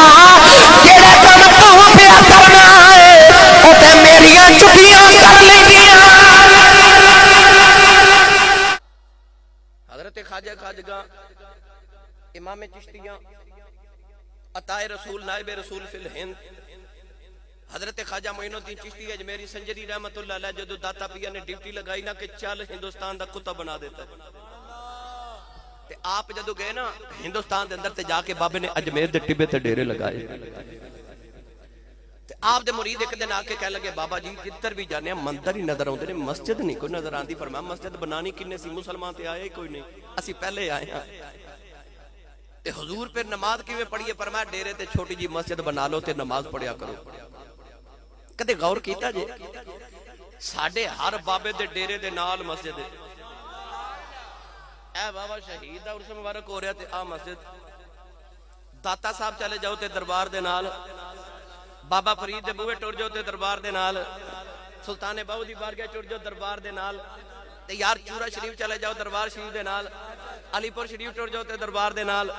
کیڑے کم تو پیا کرنا ہے اوتے میریاں چٹیاں کر لینیاں حضرت خواجہ خواجگاں امام چشتیاں عطائے رسول نائب رسول فی الہند حضرت خواجہ معین الدین چشتی اجمیری سنجری رحمت اللہ علیہ جدو داتا پیا نے ڈیوٹی لگائی نا کہ چل ہندوستان دا کتا بنا دیتا ہے تے آپ جدو گئے نا ہندوستان دے اندر تے جا کے بابے نے اجمیر دے ٹبے تے ڈیرے لگائے تے آپ دے مرید ایک دن آ کے کہہ لگے بابا جی جدھر بھی جانے مندر ہی نظر آتے ہیں مسجد نہیں کوئی نظر آتی فرمایا مسجد بنانی کنے سی مسلمان تے آئے کوئی نہیں اسی پہلے آئے ہیں تے حضور پھر نماز کیویں پڑھیے فرمایا ڈیرے تے چھوٹی جی مسجد بنا لو تے نماز پڑھیا کرو کدے غور کیتا جے ساڑھے ہر بابے دے ڈیرے دے نال مسجد اے بابا شہید دا عرص مبارک ہو رہا تے آ مسجد داتا صاحب چلے جاؤ تے دربار دے نال بابا فرید دے بوئے ٹر جاؤ تے دربار دے نال سلطان باؤ دی بارگاہ ٹر جاؤ دربار دے نال تے یار چورا شریف چلے جاؤ دربار شریف دے نال علی پور شریف ٹر جاؤ تے دربار دے نال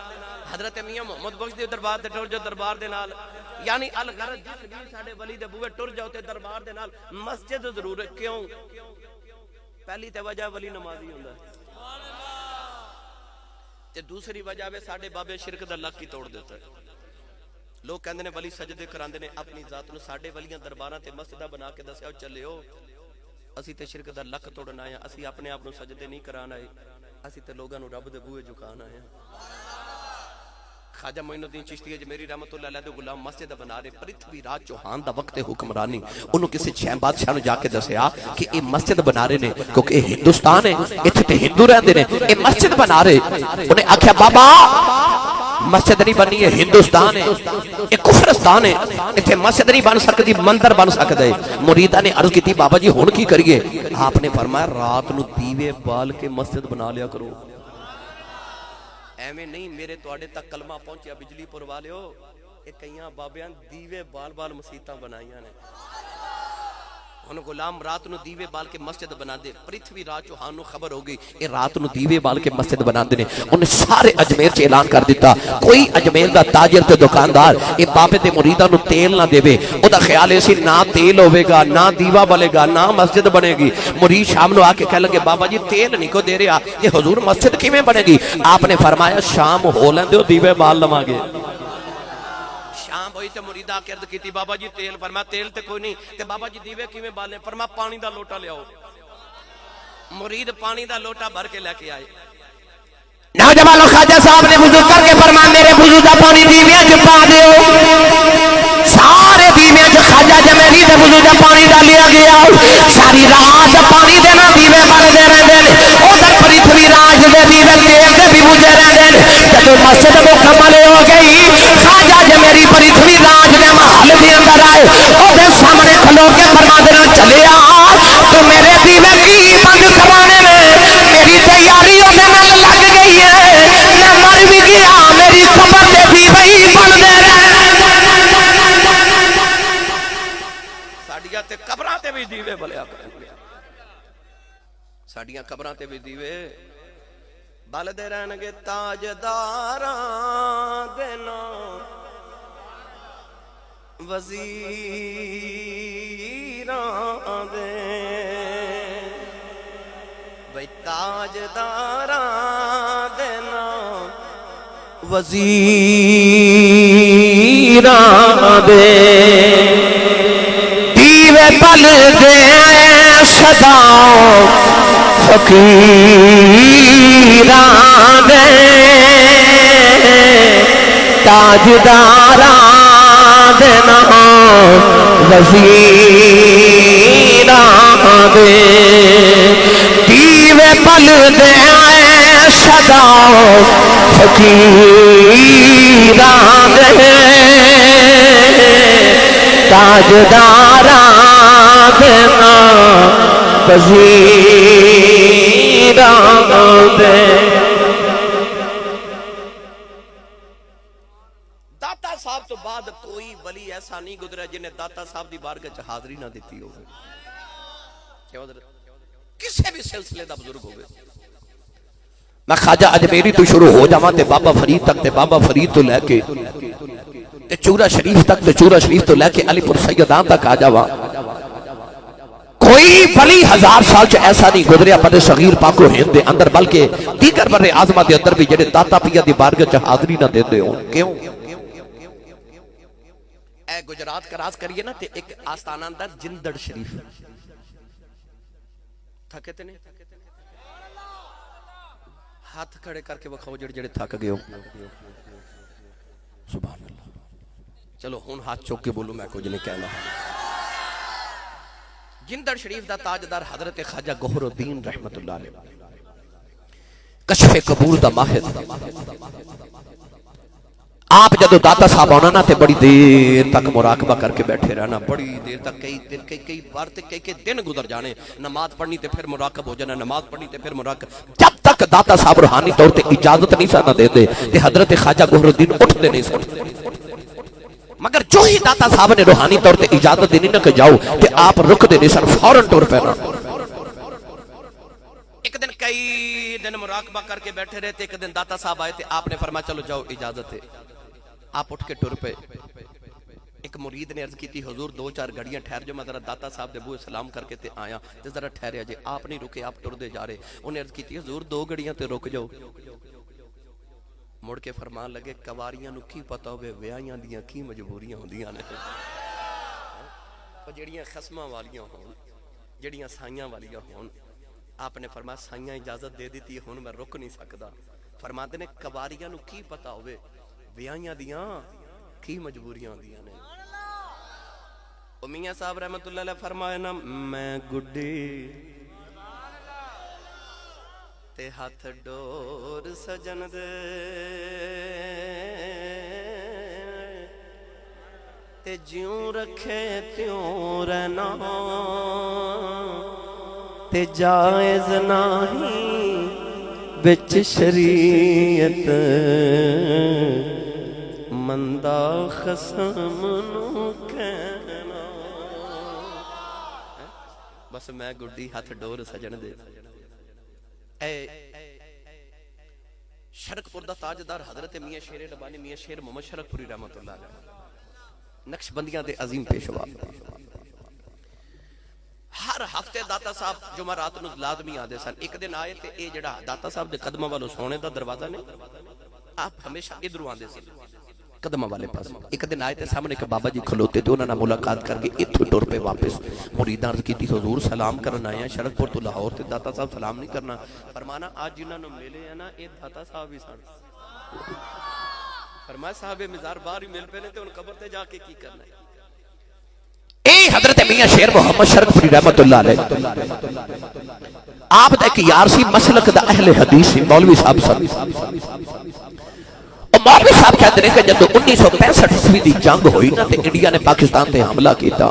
حضرت میاں محمد بخش دے دربار تے ٹر جاؤ دربار دے نال یعنی الغرض جس بھی ساڑھے ولی دے بوئے ٹر جاؤ تے دربار دے نال مسجد ضرور ہے کیوں پہلی تے وجہ ولی نمازی ہوندہ ہے تے دوسری وجہ ہے ساڑھے بابے شرک دا لک کی توڑ دیتا ہے لوگ کہندے نے ولی سجدے کراندے نے اپنی ذات نو ساڑھے ولیاں درباراں تے مسجدہ بنا کے دسیا چلے ہو اسی تے شرک دا لک توڑنا آیا اسی اپنے آپ نو سجدے نہیں کرانا ہے اسی تے لوگاں نو رب دے بوئے جھکانا ہے خواجہ معین الدین چشتی اجمیری رحمت اللہ علیہ دے غلام مسجد بنا رہے پرتھوی راج چوہان دا وقت حکمرانی انہوں کسی چھین بادشاہ نو جا کے دسیا کہ یہ مسجد بنا رہے نے کیونکہ یہ ہندوستان ہے اتھے تے ہندو رہندے نے یہ مسجد بنا رہے انہیں آکھیا بابا مسجد نہیں بنی ہے ہندوستان ہے یہ کفرستان ہے اتھے مسجد نہیں بن سکتی مندر بن سکتا ہے مریدہ نے عرض کی تھی بابا جی ہون کی کریے آپ نے فرمایا رات نو دیوے بال کے مسجد بنا لیا کرو ایمیں نہیں میرے توڑے تک کلمہ پہنچیا بجلی پر والے ہو ایک کئیاں بابیان دیوے بال بال مسیطہ بنائیاں نے انہوں غلام رات نو دیوے بال کے مسجد بنا دے پرتھوی راج چوہان نو خبر ہوگی اے رات نو دیوے بال کے مسجد بنا دے انہیں سارے اجمیر سے اعلان کر دیتا کوئی اجمیر دا تاجر تے دکاندار اے بابے دے مریدہ نو تیل نہ دے بے او دا خیال ایسی نہ تیل ہوئے گا نہ دیوہ بلے گا نہ مسجد بنے گی مرید شام نو آکے کہہ لگے بابا جی تیل نہیں کو دے رہا یہ حضور مسجد کی میں بنے گی آپ نے فرمایا شام ہو لیں دے دیوے بال لماگے شام ہوئی تے مریدہ کرد کی تھی بابا جی تیل فرمایا تیل تے کوئی نہیں تے بابا جی دیوے کی میں بالیں فرمایا پانی دا لوٹا لے آؤ مرید پانی دا لوٹا بھر کے لے کے آئے نوجوانوں خواجہ صاحب نے وضو کر کے فرمایا میرے وضو دا پانی دیوے جپا دیو سارے دیوے جو خواجہ جمیری دے وضو دا پانی دا لیا گیا ساری رات پانی دینا دیوے بھر دے رہے دے ادھر پرتھوی راج دے دیوے تیل دے بھی بجے رہے دے جب مسجد مکمل ہو گئی خواجہ جمیری پرتھوی راج دے محل دے اندر آئے ساڈیاں قبراں تے بھی دیوے بلدے رہن گے تاجداراں دے نام وزیراں دے بھئی تاجداراں دے نام وزیراں دے دیوے پل دے صدا فقیراں دے تاجداراں دے نام وزیراں دے دیوے پل دے صدا فقیراں دے تاجداراں دے نام وزیراں دے داتا صاحب تو بعد کوئی ولی ایسا نہیں گزرا جنہیں داتا صاحب دی بارگاہ چ حاضری نہ دیتی ہوگی کسے بھی سلسلے دا بزرگ ہوگے میں خواجہ اجمیری تو شروع ہو جاواں تے بابا فرید تک تے بابا فرید تو لے کے تے چورا شریف تک تے چورا شریف تو لے کے علی پور سیدان تک آ جاواں کوئی ولی 1000 سال چ ایسا نہیں گزریا بر صغیر پاک و ہند دے اندر بلکہ دیگر بر اعظم دے اندر بھی جڑے داتا پیا دی بارگاہ چ حاضری نہ دیندے ہون کیوں اے گجرات کا راز کریے نا تے ایک آستانہ اندر جندڑ شریف تھکے تے نہیں ہاتھ کھڑے کر کے بکھاؤ جڑے جڑے تھک گئے ہو سبحان اللہ چلو ہن ہاتھ چوک کے بولو میں کچھ نہیں کہنا جندڑ شریف دا تاجدار حضرت خواجہ گوہر الدین رحمت اللہ علیہ کشف قبور دا ماہر آپ جدو داتا صاحب آنا نا تے بڑی دیر تک مراقبہ کر کے بیٹھے رہنا بڑی دیر تک کئی بار تے کئی دن گزر جانے نماز پڑھنی تے پھر مراقب ہو جانا نماز پڑھنی تے پھر مراقب جب تک داتا صاحب روحانی طور تے اجازت نہیں سانا دے دے تے حضرت خواجہ گوہر الدین اٹھ دے نہیں سکتے مگر جو ہی داتا صاحب نے روحانی طور تے اجازت دینی نہ کہ جاؤ تے آپ رک دے نہیں سن فوراں ٹور پینا ایک دن کئی دن مراقبہ کر کے بیٹھے رہے تے ایک دن داتا صاحب آئے تے آپ نے فرمایا چلو جاؤ اجازت ہے آپ اٹھ کے ٹر پہ ایک مرید نے عرض کی تھی حضور 2-4 گھڑیاں ٹھہر جو میں ذرا داتا صاحب دے بوئے سلام کر کے تے آیا تے ذرا ٹھہرے جے آپ نہیں رکے آپ ٹر دے جا رہے انہیں عرض کی تھی حضور 2 گھڑیاں تے رک جاؤ مڑ کے فرمان لگے کواریاں نو کی پتہ ہوئے ویائیاں دیاں کی مجبوریاں ہوندیاں نے جڑیاں خسماں والیاں ہون جڑیاں سائیاں والیاں ہون آپ نے فرمایا سائیاں اجازت دے دیتی ہون میں رک نہیں سکدا فرماتے نے کواریاں نو کی پتہ ہوئے ویائیاں دیاں کی مجبوریاں ہوندیاں نے میاں صاحب رحمت اللہ علیہ فرمایا نا میں گڈی تے ہاتھ ڈور سجن دے تے جیوں رکھے تیوں رہنا تے جائز نہیں بچ شریعت مندہ خسم نو کہنا بس میں گڈی ہاتھ ڈور سجن دے اے شرکپور دا تاجدار حضرت میاں شیر ربانی میاں شیر محمد شرکپوری رحمت اللہ علیہ نقشبندیاں دے عظیم پیشوا ہر ہفتے داتا صاحب جمعرات نو لازمی آدے سن ایک دن آئے تے اے جڑا داتا صاحب دے قدمہ والو سونے دا دروازہ نے آپ ہمیشہ ادھروں آدے سن قدمہ والے پاس ایک دن آئے تے سامنے کہ بابا جی کھلوتے تے انہوں نے ملاقات کر کے اتھو ٹور پہ واپس مریداں عرض کی تھی حضور سلام کرنا آیا شرکپور تو لاہور تے داتا صاحب سلام نہیں کرنا فرمانا آج جنہوں نے ملے ہیں نا اے داتا صاحب ہی سن فرمایا صاحب مزار بار ہی مل پہ نے تے ان قبر تے جا کے کی کرنا ہے اے حضرت میاں شیر محمد شرکپوری رحمت اللہ علیہ آپ دا ایک یارسی مسلک دا اہل حدیث مولوی صاحب سن مولوی صاحب کہتے ہیں کہ جب 1965 دی جنگ ہوئی نا تے انڈیا نے پاکستان تے حملہ کیتا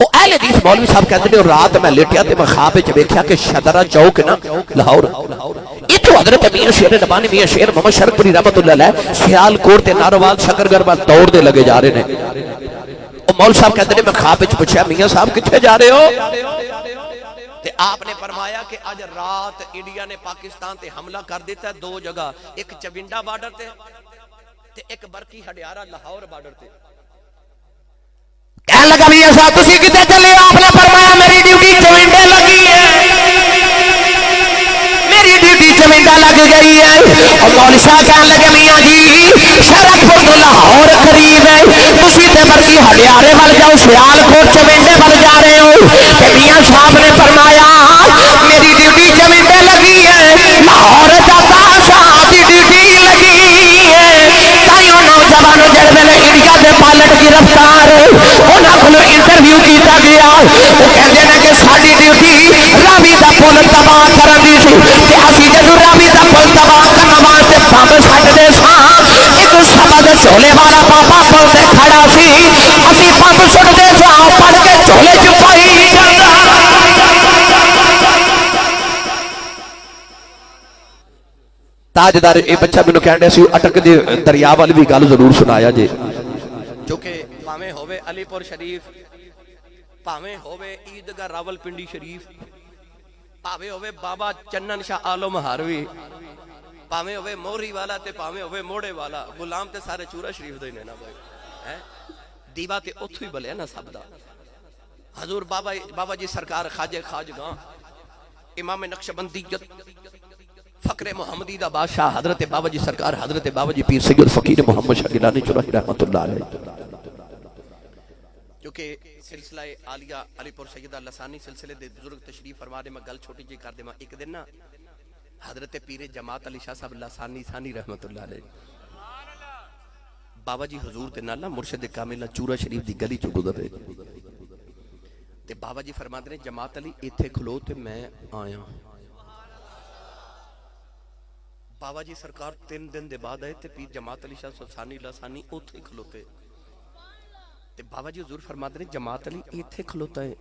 وہ اہل حدیث مولوی صاحب کہتے ہیں رات میں لیٹیا تے میں خواب وچ ویکھیا کہ شدرہ چوک نا لاہور اتھو حضرت میاں شیر ربانی میاں شیر محمد شرکپوری رحمت اللہ علیہ سیال کوٹ تے ناروال شکرگربا توڑ دے لگے جا رہے ہیں مول صاحب کہتے ہیں میں خواب وچ پوچھا میاں صاحب کتھے جا رہے ہو تے آپ نے فرمایا کہ آج رات انڈیا نے پاکستان تے حملہ کر دیتا ہے دو جگہ، ایک چوینڈا بارڈر تے ایک برقی ہڈیارہ لاہور بارڈر تے. کہنے لگا بھی ایسا تسی کتے چلے؟ آپ نے فرمایا میری ڈیوٹی چوینڈے لگی ہے، میری ڈیوٹی چوینڈا لگ گئی ہے. اور مولوی صاحب کہنے لگے میاں جی شرک پور تو لاہور قریب ہے، تسی تے برقی ہڈیارے وال جاؤ، سیال کوٹ چوینڈے وال جا رہے ہو. کہ میاں صاحب نے فرمایا میری ڈیوٹی چوینڈے لگی ہے، لاہور جاتا صاحب دی ڈیوٹی لگی ہے. تائیوں نوجوانوں جڑ ویلے انڈیا دے پائلٹ گرفتار انہاں کولوں انٹرویو کیتا گیا، وہ کہندے نے کہ ساڈی ڈیوٹی راوی دا پل تباہ کرن دی سی، تے اسی جدوں راوی دا پل تباہ کرن واسطے بمب سٹدے ساں، ایک سبد چولے والا بابا پل تے کھڑا سی، اسی بمب سٹدے ساں پڑ کے چولے چ پائی جاندا. تاجدار اے بچہ مینوں کہندے سی اٹک دے دریا والی بھی گل ضرور سنایا جے، جو کہ پاویں ہووے علی پور شریف، پاویں ہووے عیدگاہ راول پنڈی شریف، پاویں ہووے بابا چنن شاہ عالم ہاروی، پاویں ہووے موری والا تے پاویں ہووے موڑے والا، غلام تے سارے چورا شریف دے نے نا بھائی. دیوا تے اوتھوں ہی بلیا نا سب دا. حضور بابا جی سرکار خواجہ خواجگاں امام نقشبندیت فقر محمدی دا بادشاہ حضرت بابا جی سرکار حضرت بابا جی پیر سید فقیر محمد شاہ گیلانی چرای رحمت اللہ علیہ. کیونکہ سلسلہ عالیہ علی پور سیدہ لسانی سلسلے دے بزرگ تشریف فرما دے، میں گل چھوٹی جی کر دے. میں ایک دن نا حضرت پیر جماعت علی شاہ صاحب لسانی ثانی رحمت اللہ علیہ بابا جی حضور دے نال مرشد کامل چورا شریف دی گلی چ گزر رہے تے بابا جی فرما دے جماعت علی ایتھے کھلو تے میں آیا. بابا جی سرکار 3 دن دے بعد آئے تے پیر جماعت علی شاہ ثانی لسانی اوتھے کھلوتے تے بابا جی حضور فرما دے جماعت علی ایتھے کھلوتا ہے.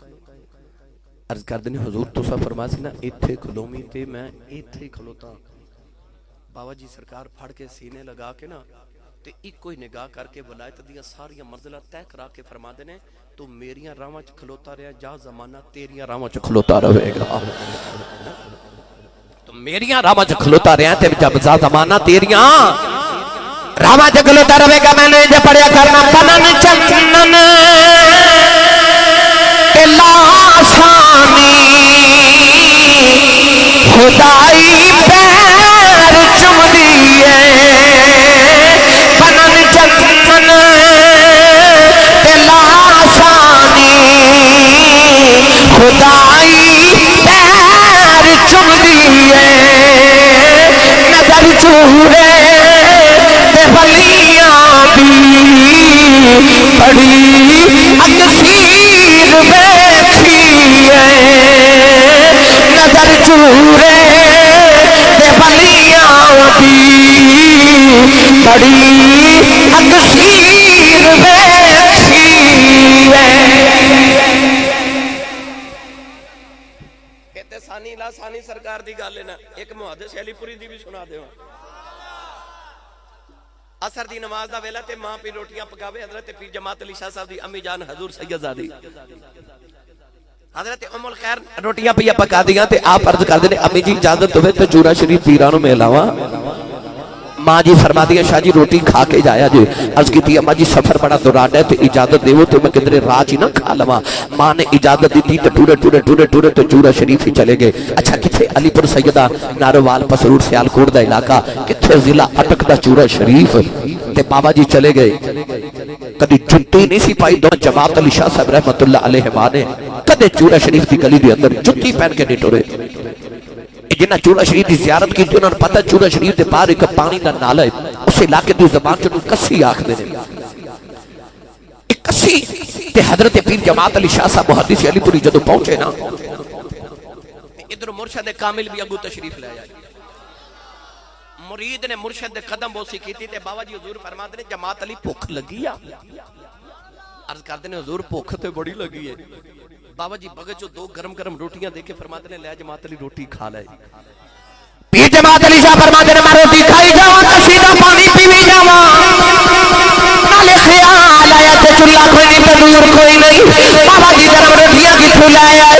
عرض کر دے حضور تسا فرما سی نا ایتھے کھلومی تے میں ایتھے کھلوتا. بابا جی سرکار پھڑ کے سینے لگا کے نا تے ایک کوئی نگاہ کر کے ولایت دیاں ساریاں منزلاں طے کرا کے فرما دے نے تو میریاں راواں چ کھلوتا رہیا جا زمانہ تیریاں راواں چ کھلوتا رہے گا. تو میریاں راواں چ کھلوتا رہیا تے جب زمانہ تیریاں راواں چ کھلوتا رہے گا. میں نے جو پڑھیا کرنا کنن چنن لاسانی خدائی پیر چم دیئے کنن چنن لاسانی خدائی پیر چم دیئے نظر چورے ولیاں بھی بڑی اکثیر بیٹھی ہے نظر چورے ولیاں بھی بڑی اکثیر بیٹھی ہے. کہتے ثانی لا ثانی سرکار دی گل ہے نا. ایک محدث علی پوری دی بھی سنا دیواں. اثر دی نماز دا ویلا تے ماں پی روٹیاں پکاوے حضرت پیر جماعت علی شاہ صاحب دی امی جان حضور سید زادی حضرت ام الخیر روٹیاں پیا پکا دیاں تے آپ عرض کر دے امی جی اجازت ہوئے تے چورا شریف پیرانوں میں لاواں. ماں جی فرما دیا شاہ جی روٹی کھا کے جایا جی. عرض کی تھی اماں جی سفر بڑا دوران ہے تو اجازت دے وہ تو میں کدھر راج ہی نہ کھا لواں. ماں نے اجازت دی تھی تو ٹورے تو چورا شریف ہی چلے گئے. اچھا کتھے علی پور سیدہ ناروال پسرور سیالکوٹ دا علاقہ کتھے ضلع اٹک دا چورا شریف تے بابا جی چلے گئے. کدی جتی نہیں سی پائی دو جماعت علی شاہ صاحب رحمت اللہ علیہ ماں نے کدے چورا شریف دی گلی دے اندر جتی پہن کے نہیں ٹورے. جنہ چورا شریف دی زیارت کی انہوں نے پتہ چورا شریف دے باہر ایک پانی دا نالا ہے اس علاقے دی زبان چوں کسی آکھدے نے. ایک کسی تے حضرت پیر جماعت علی شاہ صاحب محدث علی پوری جدوں پہنچے نا ادھر مرشد کامل بھی اگو تشریف لے آیا. مرید نے مرشد دے قدم بوسی کیتی تے بابا جی حضور فرماتے نے جماعت علی بھوک لگی آ. عرض کرتے نے حضور بھوک تے بڑی لگی ہے. بابا جی بغت جو 2 گرم روٹیاں دے کے فرماتے نے لے جماعت علی روٹی کھا لے. پیر جماعت علی شاہ فرماتے نے میں روٹی کھائی جاواں کسیدہ پانی پیوی جاواں نالے خیال آیا تے چولہا کوئی نہیں تندور کوئی نہیں. بابا جی گرم روٹیاں کتھوں لے آئے.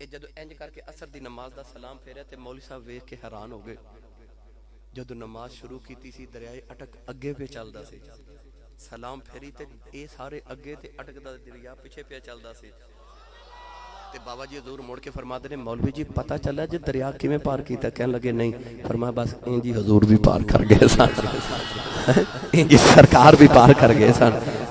ਇਹ ਜਦੋਂ ਇੰਜ ਕਰਕੇ ਅਸਰ ਦੀ ਨਮਾਜ਼ ਦਾ ਸਲਾਮ ਫੇਰਿਆ ਤੇ ਮੌਲਵੀ ਸਾਹਿਬ ਵੇਖ ਕੇ ਹੈਰਾਨ ਹੋ ਗਏ ਜਦੋਂ ਨਮਾਜ਼ ਸ਼ੁਰੂ ਕੀਤੀ ਸੀ ਦਰਿਆਏ ਅਟਕ ਅੱਗੇ ਪੇ ਚੱਲਦਾ ਸੀ ਸਲਾਮ ਫੇਰੀ ਤੇ ਇਹ ਸਾਰੇ ਅੱਗੇ ਤੇ ਅਟਕਦਾ ਦਰਿਆ ਪਿੱਛੇ ਪਿਆ ਚੱਲਦਾ ਸੀ ਤੇ ਬਾਬਾ ਜੀ ਹਜ਼ੂਰ ਮੁੜ ਕੇ ਫਰਮਾਦੇ ਨੇ ਮੌਲਵੀ ਜੀ ਪਤਾ ਚੱਲਿਆ ਜੇ ਦਰਿਆ ਕਿਵੇਂ ਪਾਰ ਕੀਤਾ ਕਹਿਣ ਲੱਗੇ ਨਹੀਂ ਫਰਮਾਇਆ ਬਸ ਇੰਜ ਹੀ ਹਜ਼ੂਰ ਵੀ ਪਾਰ ਕਰ ਗਏ ਸਨ ਇੰਜ ਸਰਕਾਰ ਵੀ ਪਾਰ ਕਰ ਗਏ ਸਨ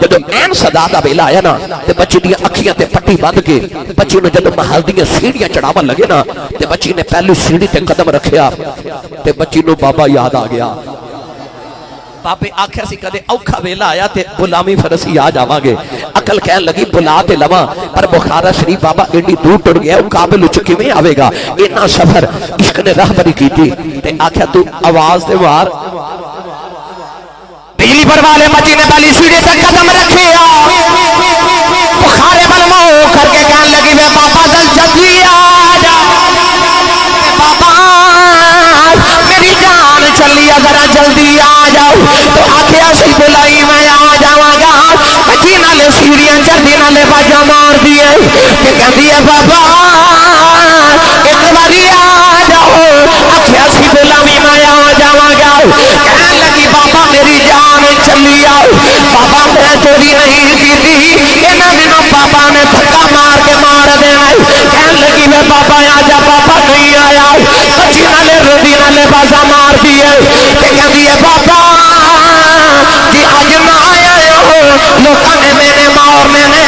جدو این صدا دا ویلا آیا نا تے بچی دی اکھیاں تے پٹی بند کے بچی نے جدو محل دیاں سیڑھیاں چڑھاون لگے نا تے بچی نے پہلی سیڑھی تے قدم رکھیا تے بچی نو بابا یاد آ گیا بابے آکھیا سی کدے اوکھا ویلا آیا تے غلامی فرسی آ جاواں گے عقل کہن لگی بلا تے لواں پر بخارا شریف بابا ایڈی دور ٹر گیا او قابل اچ کیویں آوے گا اتنا سفر عشق نے رہبری کیتی تے آکھیا تو آواز تے مار بجلی پر والے بچی نے پہلی سیڑھی تے قدم رکھے بخارے بل منہ کر کے کہن لگی میں بابا دل جلدی آ جا بابا میری جان چلی ذرا جلدی آ جاؤ تو آکھیا سی بلائی میں آ جاواں گا بچی نالے سیڑھیاں چڑھدی نالے باجا مار دیے کہ کہندی ہے بابا ایک باری آ جاؤ آکھیا سی بلائی میں آ جاواں گا کہن لگی بابا میری جان چلی آؤ بابا میں چوری نہیں کی تھی انہاں دنوں بابا نے دھکا مار کے مار دینا کہن لگی میں بابا آ جا بابا نہیں آیا بچی نالے روڈی نالے بازا مار دیے کہ کہندی ہے بابا جی اج نہ آیا ہو لوکاں نے میرے مار میں نے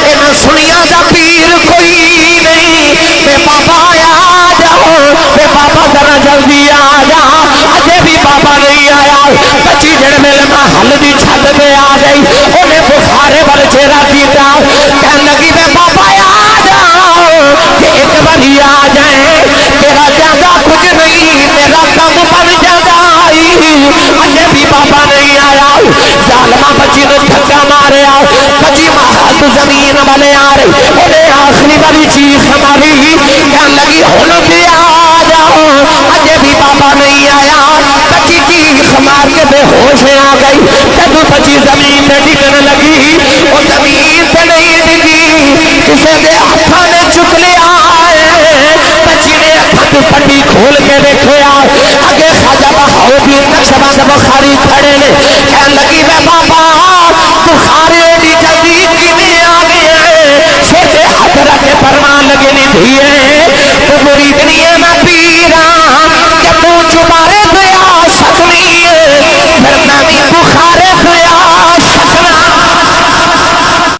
انہاں سنیا دا پیر کوئی نہیں میں بابا آ جاؤ میں بابا ذرا جلدی آ جا اجے بھی بابا نہیں آیا بچی جڑ میرے محل دی چھت پہ آ گئی انہیں بخارے بل چہرہ کیتا کہن لگی میں بابا آ جاؤ کہ ایک باری آ جائیں تیرا جاندہ کچھ نہیں میرا کم بن جاتا اجے بھی بابا نہیں آیا ظالمہ بچی نے دھکا مارے آؤ بچی محل تو زمین والے آ رہی انہیں آخری باری چیخ ماری کہن لگی ہن بھی آ جاؤ اجے بھی بابا نہیں آیا بچی چیخ مار کے بے ہوش آ گئی جب بچی زمین پہ ڈگن لگی وہ زمین پہ نہیں ڈگی کسے دے ہاتھاں نے چک لیا بچی نے ہاتھ پٹی کھول کے دیکھیا اگے خواجہ بہاؤ بھی نقشبند بخاری کھڑے نے کہن لگی میں